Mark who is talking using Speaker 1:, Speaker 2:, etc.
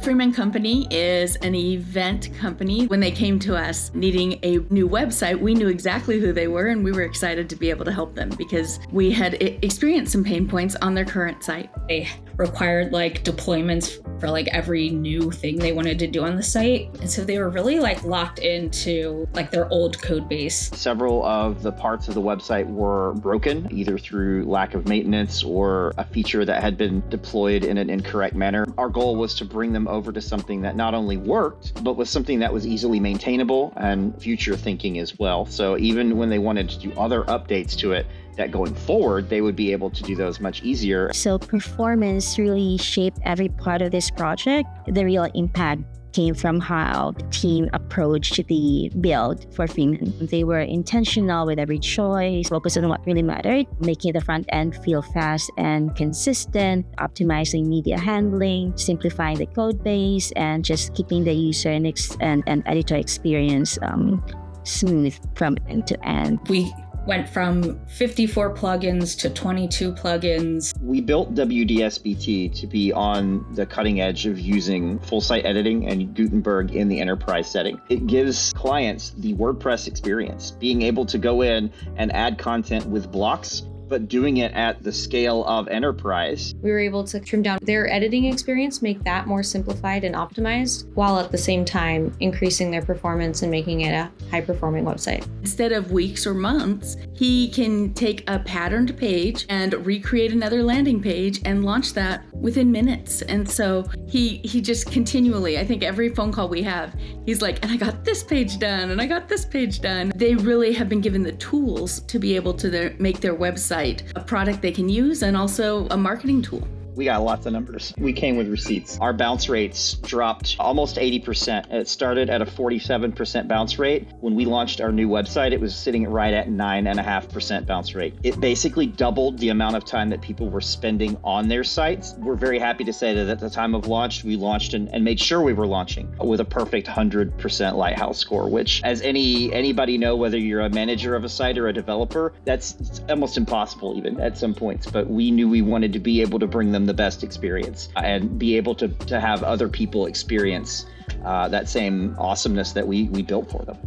Speaker 1: Freeman Company is an event company. When they came to us needing a new website, we knew exactly who they were, and we were excited to be able to help them because we had experienced some pain points on their current site.
Speaker 2: They required deployments for every new thing they wanted to do on the site. And so they were really locked into their old code base.
Speaker 3: Several of the parts of the website were broken, either through lack of maintenance or a feature that had been deployed in an incorrect manner. Our goal was to bring them over to something that not only worked, but was something that was easily maintainable and future thinking as well. So even when they wanted to do other updates to it, that going forward, they would be able to do those much easier.
Speaker 4: So performance really shaped every part of this project. The real impact came from how the team approached the build for Freeman. They were intentional with every choice, focused on what really mattered, making the front end feel fast and consistent, optimizing media handling, simplifying the code base, and just keeping the user and editor experience smooth from end to end.
Speaker 2: We went from 54 plugins to 22 plugins.
Speaker 3: We built WDSBT to be on the cutting edge of using full site editing and Gutenberg in the enterprise setting. It gives clients the WordPress experience, being able to go in and add content with blocks, but doing it at the scale of enterprise.
Speaker 5: We were able to trim down their editing experience, make that more simplified and optimized, while at the same time increasing their performance and making it a high-performing website.
Speaker 1: Instead of weeks or months, he can take a patterned page and recreate another landing page and launch that within minutes. And so he just continually, I think every phone call we have, he's like, and I got this page done, and I got this page done. They really have been given the tools to be able to make their website a product they can use and also a marketing tool.
Speaker 3: We got lots of numbers. We came with receipts. Our bounce rates dropped almost 80%. It started at a 47% bounce rate. When we launched our new website, it was sitting right at 9.5% bounce rate. It basically doubled the amount of time that people were spending on their sites. We're very happy to say that at the time of launch, we launched and made sure we were launching with a perfect 100% Lighthouse score, which as anybody know, whether you're a manager of a site or a developer, that's almost impossible even at some points. But we knew we wanted to be able to bring them the best experience and be able to have other people experience that same awesomeness that we built for them.